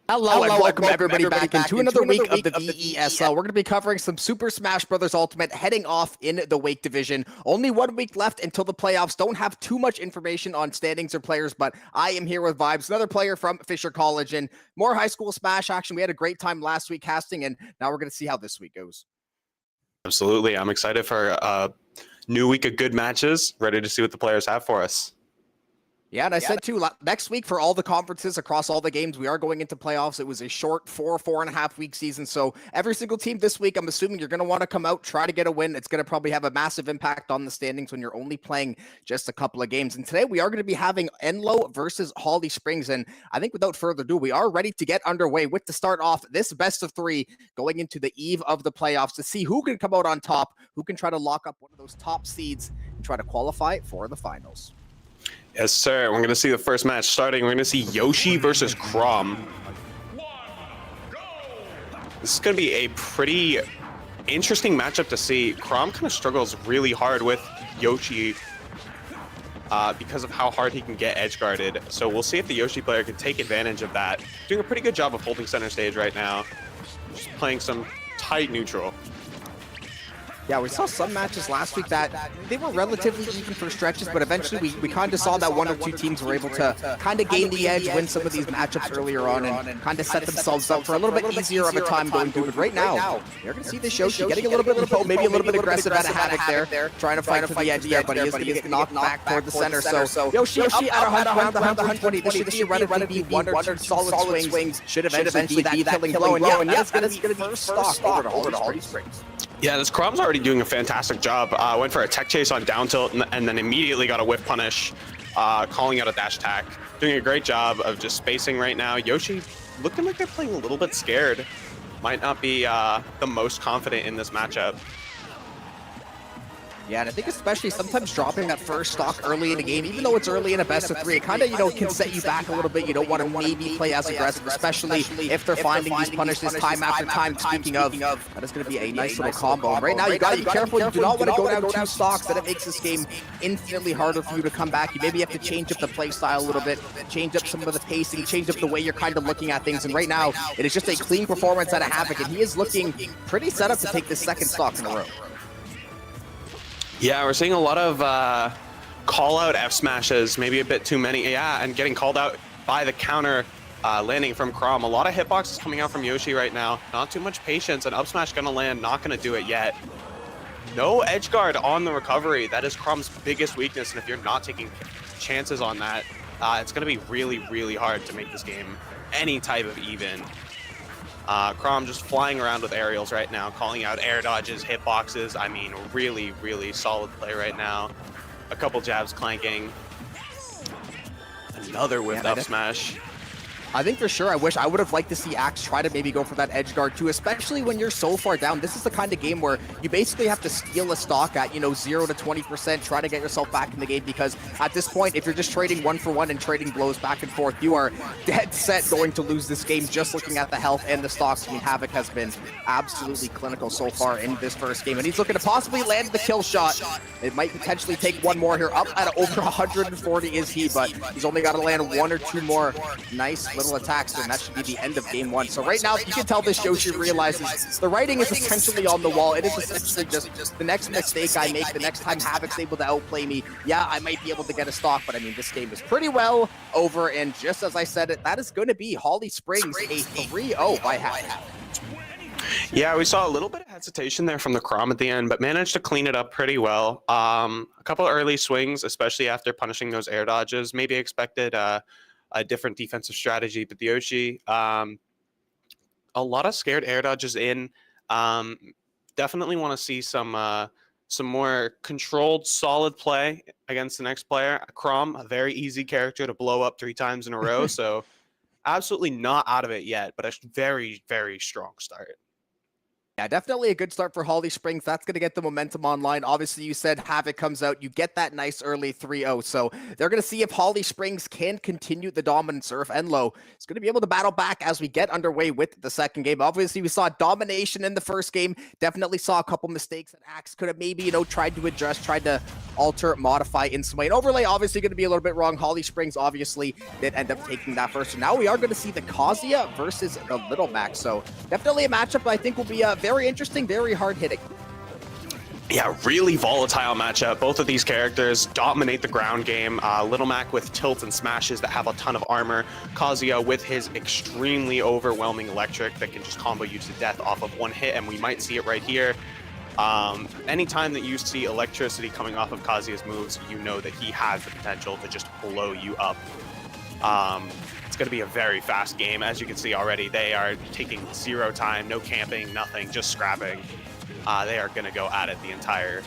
Hello and welcome everybody back into another week of the VESL. We're going to be covering some Super Smash Bros. Ultimate heading off in the Wake division. Only 1 week left until the playoffs. Don't have too much information on standings or players, but I am here with Vibes, another player from Fisher College, and more high school Smash action. We had a great time last week casting, and now we're going to see how this week goes. Absolutely. I'm excited for a new week of good matches, ready to see what the players have for us. Yeah, and I said too, next week for all the conferences across all the games, we are going into playoffs. It was a short 4.5 week season. So every single team this week, I'm assuming you're going to want to come out, try to get a win. It's going to probably have a massive impact on the standings when you're only playing just a couple of games. And today we are going to be having Enloe versus Holly Springs. And I think without further ado, we are ready to get underway with to start off this best of 3 going into the eve of the playoffs to see who can come out on top, who can try to lock up one of those top seeds and try to qualify for the finals. Yes, sir. We're going to see the first match starting. We're going to see Yoshi versus Crom. This is going to be a pretty interesting matchup to see. Crom kind of struggles really hard with Yoshi because of how hard he can get edge guarded. So we'll see if the Yoshi player can take advantage of that. Doing a pretty good job of holding center stage right now. Just playing some tight neutral. Yeah, we saw some matches last week that they were relatively even for stretches, but eventually we kind of saw that 1 or 2 teams were able to kind of gain the edge, win some of these matchups earlier on, and kind of set themselves up for a little bit easier of a time going through. But right now, you're going to see the Yoshi getting a little bit of maybe a little bit aggressive at a Havoc there, trying to fight for the edge there, but he is going to get knocked back toward the center. So Yoshi at around 120, this should run be 1 or 2 solid swings, should eventually be that killing blow. And yeah, that's going to be first stock over to Holly Springs. Yeah, this Crom's already doing a fantastic job. Went for a tech chase on down tilt and then immediately got a whiff punish, calling out a dash attack. Doing a great job of just spacing right now. Yoshi looking like they're playing a little bit scared. Might not be the most confident in this matchup. Yeah, and I think especially sometimes dropping that first stock early in the game, even though it's early in a best of 3, it kind of, can set you back a little bit. You don't want to maybe play as aggressive, especially if they're finding these punishes time after time. Speaking of, that is going to be a nice little combo. And right now, you got to be careful. You do not want to go down 2 stocks. That it makes this game infinitely harder for you to come back. You maybe have to change up the play style a little bit, change up some of the pacing, change up the way you're kind of looking at things. And right now, it is just a clean performance out of Havoc, and he is looking pretty set up to take the second stock in a row. Yeah, we're seeing a lot of call-out F smashes, maybe a bit too many. Yeah, and getting called out by the counter landing from Crom. A lot of hitboxes coming out from Yoshi right now. Not too much patience. An up smash gonna land, not gonna do it yet. No edge guard on the recovery. That is Crom's biggest weakness, and if you're not taking chances on that, it's gonna be really, really hard to make this game any type of even. Crom just flying around with aerials right now, calling out air dodges, hitboxes. I mean, really, really solid play right now. A couple jabs clanking. Another whiff up smash. I think for sure, I wish I would have liked to see Axe try to maybe go for that edge guard too, especially when you're so far down. This is the kind of game where you basically have to steal a stock at, 0 to 20%, try to get yourself back in the game, because at this point, if you're just trading 1 for 1 and trading blows back and forth, you are dead set going to lose this game just looking at the health and the stocks. I mean, Havoc has been absolutely clinical so far in this first game, and he's looking to possibly land the kill shot. It might potentially take 1 more here. Up at over 140 is he, but he's only got to land 1 or 2 more nice little attacks, and that should be the end of game 1. So right now, you can tell this Yoshi realizes the writing is essentially on the wall. It is essentially just the next mistake I make, the next time Havoc's able to outplay me, yeah, I might be able to get a stock, but I mean, this game is pretty well over, and just as I said it, that is going to be Holly Springs a 3-0 by Havoc. Yeah, we saw a little bit of hesitation there from the Crom at the end, but managed to clean it up pretty well. A couple of early swings, especially after punishing those air dodges. Maybe expected a different defensive strategy, but the Yoshi, a lot of scared air dodges in. Definitely want to see some more controlled, solid play against the next player. Crom, a very easy character to blow up 3 times in a row, so absolutely not out of it yet, but a very, very strong start. Yeah, definitely a good start for Holly Springs. That's going to get the momentum online. Obviously, you said Havoc comes out. You get that nice early 3-0. So they're going to see if Holly Springs can continue the dominance, or if Enloe is going to be able to battle back as we get underway with the second game. Obviously, we saw domination in the first game. Definitely saw a couple mistakes that Axe could have maybe, tried to address, tried to alter, modify in some way. And Overlay, obviously, going to be a little bit wrong. Holly Springs, obviously, did end up taking that first. So now we are going to see the Kazuya versus the Little Mac. So definitely a matchup I think will be very interesting, very hard hitting. Yeah, really volatile matchup. Both of these characters dominate the ground game. Little Mac with tilts and smashes that have a ton of armor. Kazuya with his extremely overwhelming electric that can just combo you to death off of one hit, and we might see it right here. Anytime that you see electricity coming off of Kazuya's moves, you know that he has the potential to just blow you up. It's going to be a very fast game. As you can see already, they are taking zero time, no camping, nothing, just scrapping. They are going to go at it the entire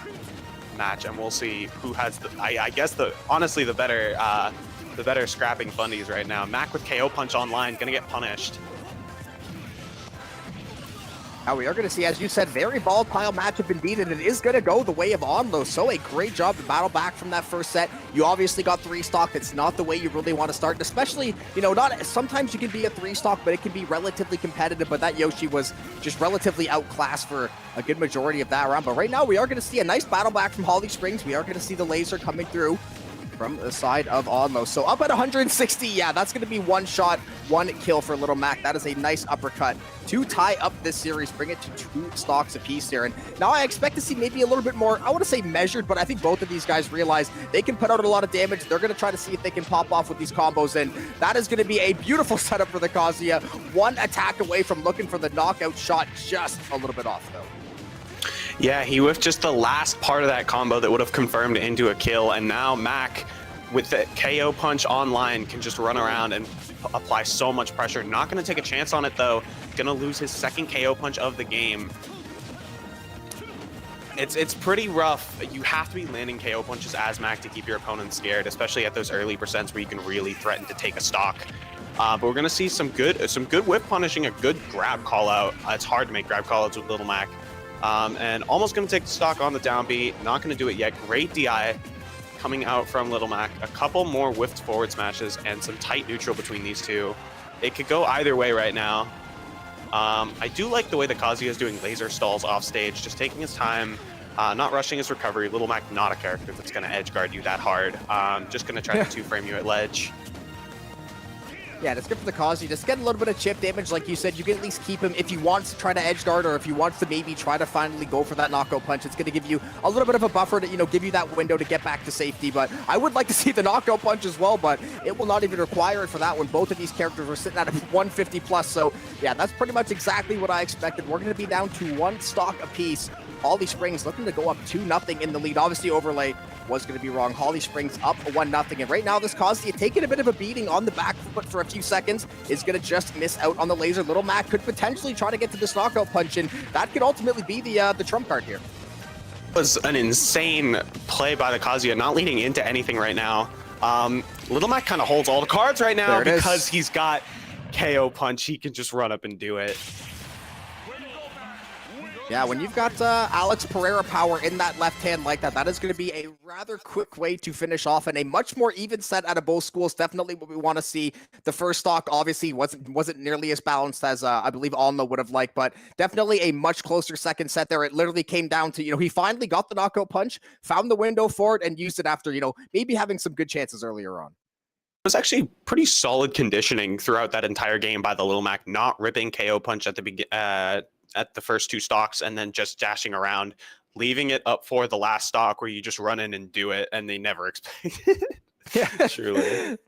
match, and we'll see who has the, I guess honestly the better scrapping fundies right now. Mac with KO punch online, going to get punished. Now we are going to see, as you said, very volatile matchup indeed, and it is going to go the way of Enloe. So a great job to battle back from that first set. You obviously got 3-stock. It's not the way you really want to start, especially, not sometimes you can be a 3-stock, but it can be relatively competitive. But that Yoshi was just relatively outclassed for a good majority of that round. But right now we are going to see a nice battle back from Holly Springs. We are going to see the laser coming through from the side of Enloe. So up at 160, yeah, that's going to be one shot, one kill for Little Mac. That is a nice uppercut to tie up this series, bring it to 2 stocks apiece here. And now I expect to see maybe a little bit more, I want to say measured, but I think both of these guys realize they can put out a lot of damage. They're going to try to see if they can pop off with these combos, and that is going to be a beautiful setup for the Kazuya. One attack away from looking for the knockout shot, just a little bit off though. Yeah, he whiffed just the last part of that combo that would have confirmed into a kill, and now Mac, with the KO punch online, can just run around and apply so much pressure. Not going to take a chance on it, though. Going to lose his second KO punch of the game. It's pretty rough. You have to be landing KO punches as Mac to keep your opponent scared, especially at those early percents where you can really threaten to take a stock. But we're going to see some good whip punishing, a good grab call out. It's hard to make grab call outs with Little Mac. And almost going to take the stock on the downbeat. Not going to do it yet. Great DI coming out from Little Mac. A couple more whiffed forward smashes and some tight neutral between these two. It could go either way right now. I do like the way the Kazuya is doing laser stalls off stage, just taking his time, not rushing his recovery. Little Mac, not a character that's going to edge guard you that hard. Just going to try to 2-frame you at ledge. Yeah, that's good for the Kazuya. Just get a little bit of chip damage. Like you said, you can at least keep him if he wants to try to edge guard, or if he wants to maybe try to finally go for that knockout punch. It's going to give you a little bit of a buffer to, give you that window to get back to safety. But I would like to see the knockout punch as well, but it will not even require it for that one. Both of these characters are sitting at 150 plus. So yeah, that's pretty much exactly what I expected. We're going to be down to 1 stock apiece. Holly Springs looking to go up 2-0 in the lead. Obviously, Overlay was going to be wrong. Holly Springs up 1-0. And right now, this Kazuya taking a bit of a beating on the back foot for a few seconds, is going to just miss out on the laser. Little Mac could potentially try to get to this knockout punch, and that could ultimately be the trump card here. It was an insane play by the Kazuya, not leading into anything right now. Little Mac kind of holds all the cards right now because he's got KO punch. He can just run up and do it. Yeah, when you've got Alex Pereira power in that left hand like that, that is going to be a rather quick way to finish off, and a much more even set out of both schools. Definitely what we want to see. The first stock obviously wasn't nearly as balanced as I believe Enloe would have liked, but definitely a much closer second set there. It literally came down to, he finally got the knockout punch, found the window for it, and used it after, maybe having some good chances earlier on. It was actually pretty solid conditioning throughout that entire game by the Little Mac, not ripping KO punch at the at the first 2 stocks and then just dashing around, leaving it up for the last stock where you just run in and do it, and they never expect it. Yeah, truly.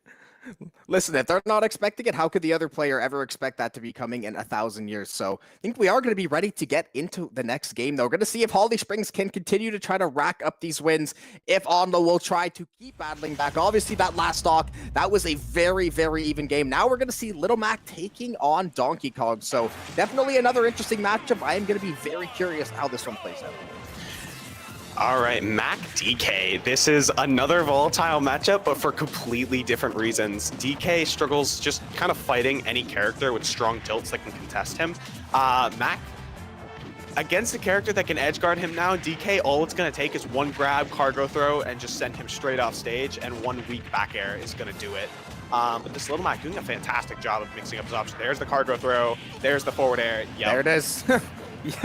Listen, if they're not expecting it, how could the other player ever expect that to be coming in 1,000 years? So I think we are going to be ready to get into the next game, though. We're going to see if Holly Springs can continue to try to rack up these wins, if Enloe will try to keep battling back. Obviously, that last stock, that was a very, very even game. Now we're going to see Little Mac taking on Donkey Kong. So definitely another interesting matchup. I am going to be very curious how this one plays out. All right, Mac DK. This is another volatile matchup, but for completely different reasons. DK struggles just kind of fighting any character with strong tilts that can contest him. Mac against a character that can edge guard him now, DK, all it's going to take is one grab, cargo throw, and just send him straight off stage, and one weak back air is going to do it. But this Little Mac doing a fantastic job of mixing up his options. There's the cargo throw, there's the forward air. Yep. There it is. Yeah.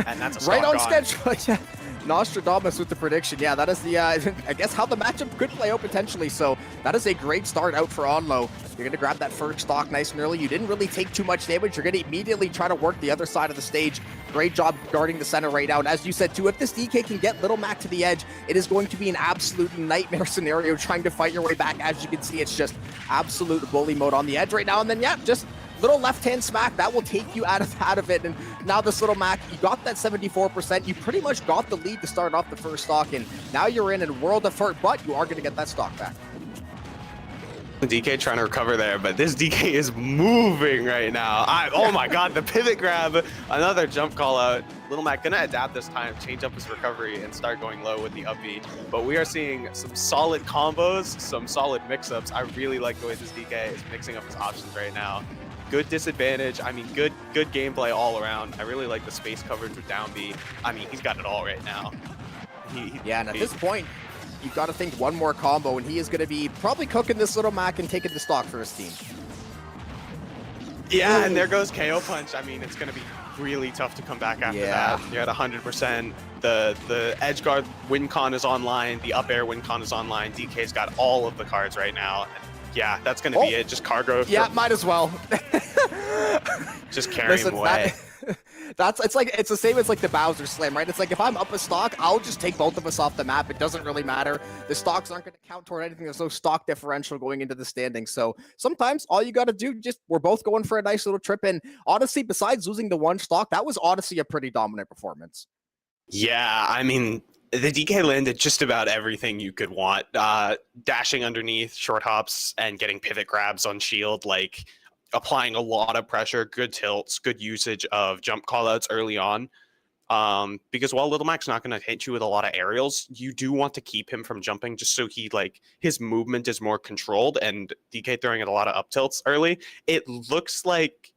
And that's a right on schedule. Yeah. Nostradamus with the prediction. Yeah, that is the, I guess, how the matchup could play out potentially. So that is a great start out for Enloe. You're going to grab that first stock nice and early. You didn't really take too much damage. You're going to immediately try to work the other side of the stage. Great job guarding the center right now. And as you said, too, if this DK can get Little Mac to the edge, it is going to be an absolute nightmare scenario trying to fight your way back. As you can see, it's just absolute bully mode on the edge right now. And then, yeah, just little left-hand smack, that will take you out of it. And now this Little Mac, you got that 74%. You pretty much got the lead to start off the first stock, and now you're in a world of hurt, but you are going to get that stock back. DK trying to recover there, but this DK is moving right now. Oh my god, the pivot grab, another jump call out. Little Mac gonna adapt this time, change up his recovery, and start going low with the up B. But we are seeing some solid combos, some solid mix-ups. I really like the way this DK is mixing up his options right now. Good disadvantage. I mean, good gameplay all around. I really like the space coverage with down B. I mean, he's got it all right now. Yeah, and at this point, you've got to think one more combo, and he is going to be probably cooking this Little Mac and taking the stock for his team. Yeah, and there goes KO punch. I mean, it's going to be really tough to come back after that. You're at 100%. The edge guard win con is online. The up air win con is online. DK's got all of the cards right now. Yeah, that's going to be it. Just cargo. Yeah, might as well. Just carry him away. It's the same as like the Bowser slam, right? It's like if I'm up a stock, I'll just take both of us off the map. It doesn't really matter. The stocks aren't going to count toward anything. There's no stock differential going into the standings. So sometimes all you got to do, we're both going for a nice little trip. And honestly, besides losing the one stock, that was honestly a pretty dominant performance. Yeah, I mean, the DK landed just about everything you could want. Dashing underneath, short hops, and getting pivot grabs on shield, like applying a lot of pressure, good tilts, good usage of jump callouts early on. Because while Little Mac's not going to hit you with a lot of aerials, you do want to keep him from jumping just so his movement is more controlled, and DK throwing at a lot of up tilts early. It looks like,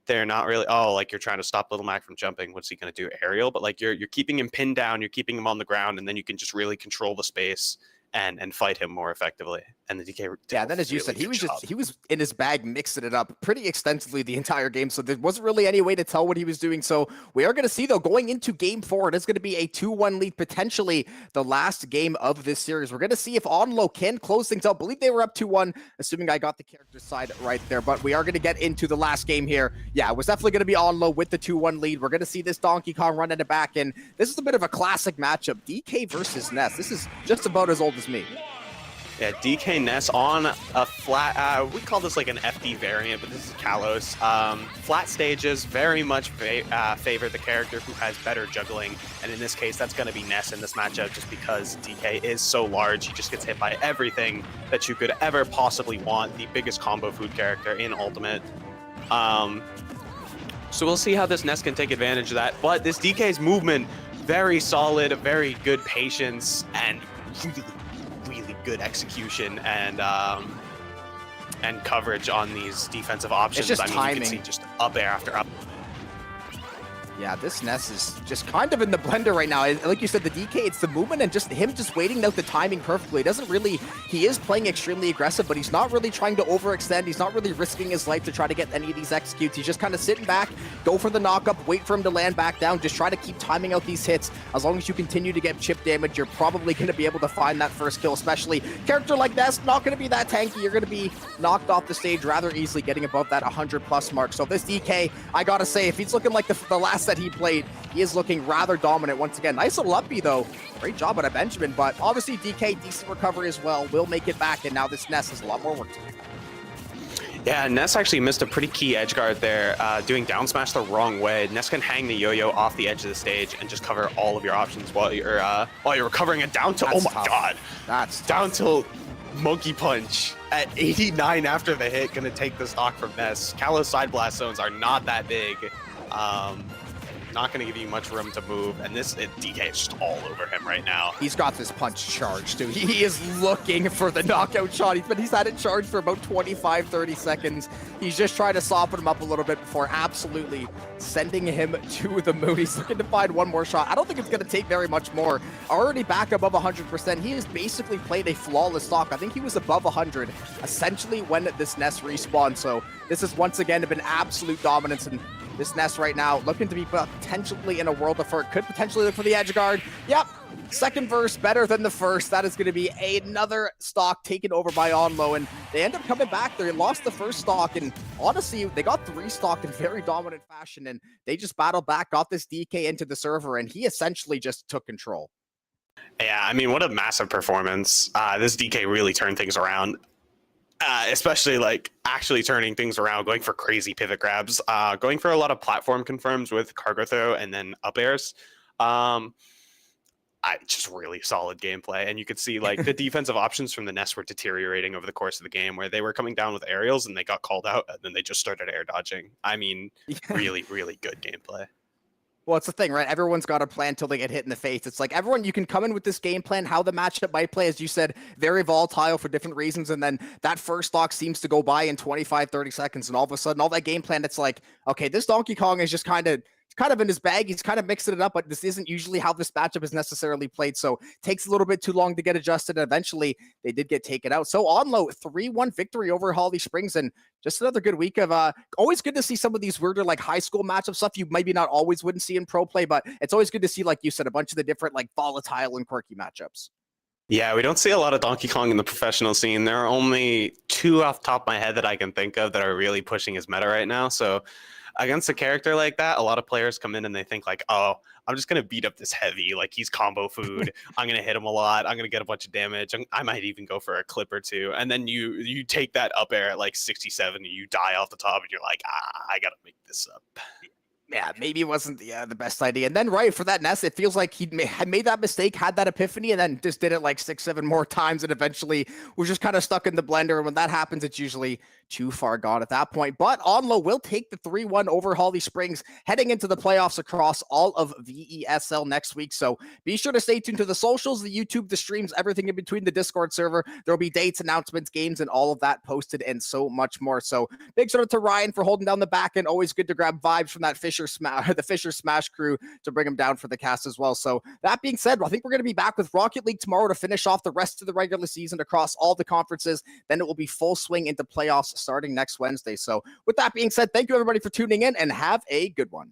they're not really, you're trying to stop Little Mac from jumping. What's he going to do? Aerial? But you're keeping him pinned down, you're keeping him on the ground, and then you can just really control the space and fight him more effectively. And the DK, yeah, then as you said, he was in his bag mixing it up pretty extensively the entire game, so there wasn't really any way to tell what he was doing. So we are going to see, though, going into game 4, it is going to be a 2-1 lead, potentially the last game of this series. We're going to see if Enloe can close things out. I believe they were up 2-1, assuming I got the character side right there, but we are going to get into the last game here. Yeah, it was definitely going to be Enloe with the 2-1 lead. We're going to see this Donkey Kong run in the back, and this is a bit of a classic matchup. DK versus Ness. This is just about as old as me. Yeah, DK Ness on a flat, we call this like an FD variant, but this is Kalos. Flat stages very much favor the character who has better juggling, and in this case, that's going to be Ness in this matchup just because DK is so large. He just gets hit by everything that you could ever possibly want, the biggest combo food character in Ultimate. So we'll see how this Ness can take advantage of that, but this DK's movement, very solid, very good patience, and really good execution and coverage on these defensive options. It's just timing. You can see just up air after up. Yeah, this Ness is just kind of in the blender right now. Like you said, the DK, it's the movement and just him just waiting out the timing perfectly. He is playing extremely aggressive, but he's not really trying to overextend. He's not really risking his life to try to get any of these executes. He's just kind of sitting back, go for the knock-up, wait for him to land back down, just try to keep timing out these hits. As long as you continue to get chip damage, you're probably going to be able to find that first kill, especially character like Ness, not going to be that tanky. You're going to be knocked off the stage rather easily, getting above that 100+ mark. So this DK, I got to say, if he's looking like the last that he played, he is looking rather dominant once again. Nice little up B, though. Great job out of Benjamin, but obviously DK, decent recovery as well, will make it back, and now this Ness has a lot more work to do. Yeah, Ness actually missed a pretty key edge guard there, doing down smash the wrong way. Ness can hang the yo-yo off the edge of the stage and just cover all of your options while you're recovering it down to, That's oh my tough. god. That's down till monkey punch at 89 after the hit, gonna take the stock from Ness. Kalos side blast zones are not that big. not going to give you much room to move. And DK is just all over him right now. He's got this punch charged, too. He is looking for the knockout shot. He's had it charged for about 25, 30 seconds. He's just trying to soften him up a little bit before absolutely sending him to the moon. He's looking to find one more shot. I don't think it's going to take very much more. Already back above 100%. He has basically played a flawless stock. I think he was above 100 essentially when this nest respawned. So this has once again been absolute dominance, and this nest right now looking to be potentially in a world of hurt. Could potentially look for the edge guard. Yep. Second verse better than the first. That is going to be another stock taken over by Enloe, and they end up coming back. They lost the first stock, and honestly, they got 3 stock in very dominant fashion, and they just battled back, got this DK into the server, and he essentially just took control. Yeah, I mean, what a massive performance. This DK really turned things around. Especially like actually turning things around, going for crazy pivot grabs, going for a lot of platform confirms with cargo throw and then up airs. Just really solid gameplay. And you could see like the defensive options from the Nest were deteriorating over the course of the game, where they were coming down with aerials and they got called out and then they just started air dodging. I mean, really, really good gameplay. Well, it's the thing, right? Everyone's got a plan until they get hit in the face. It's like everyone, you can come in with this game plan, how the matchup might play, as you said, very volatile for different reasons. And then that first stock seems to go by in 25, 30 seconds. And all of a sudden, all that game plan, it's like, okay, this Donkey Kong is just kind of in his bag. He's kind of mixing it up, but this isn't usually how this matchup is necessarily played. So takes a little bit too long to get adjusted. And eventually they did get taken out. So Enloe, 3-1 victory over Holly Springs, and just another good week of always good to see some of these weirder like high school matchup stuff you maybe not always wouldn't see in pro play, but it's always good to see, like you said, a bunch of the different like volatile and quirky matchups. Yeah, we don't see a lot of Donkey Kong in the professional scene. There are only 2 off the top of my head that I can think of that are really pushing his meta right now. So against a character like that, a lot of players come in and they think like, oh, I'm just going to beat up this heavy. Like, he's combo food. I'm going to hit him a lot. I'm going to get a bunch of damage. I might even go for a clip or 2. And then you take that up air at like 67 and you die off the top and you're like, I got to make this up. Yeah, maybe it wasn't the best idea. And then right for that nest, it feels like he had made that mistake, had that epiphany, and then just did it like 6, 7 more times, and eventually was just kind of stuck in the blender. And when that happens, it's usually too far gone at that point. But Enloe will take the 3-1 over Holly Springs, heading into the playoffs across all of VESL next week. So be sure to stay tuned to the socials, the YouTube, the streams, everything in between, the Discord server. There'll be dates, announcements, games, and all of that posted, and so much more. So big shout out to Ryan for holding down the back end. Always good to grab vibes from that the Fisher Smash crew to bring them down for the cast as well. So that being said, I think we're going to be back with Rocket League tomorrow to finish off the rest of the regular season across all the conferences. Then it will be full swing into playoffs starting next Wednesday. So with that being said, thank you everybody for tuning in and have a good one.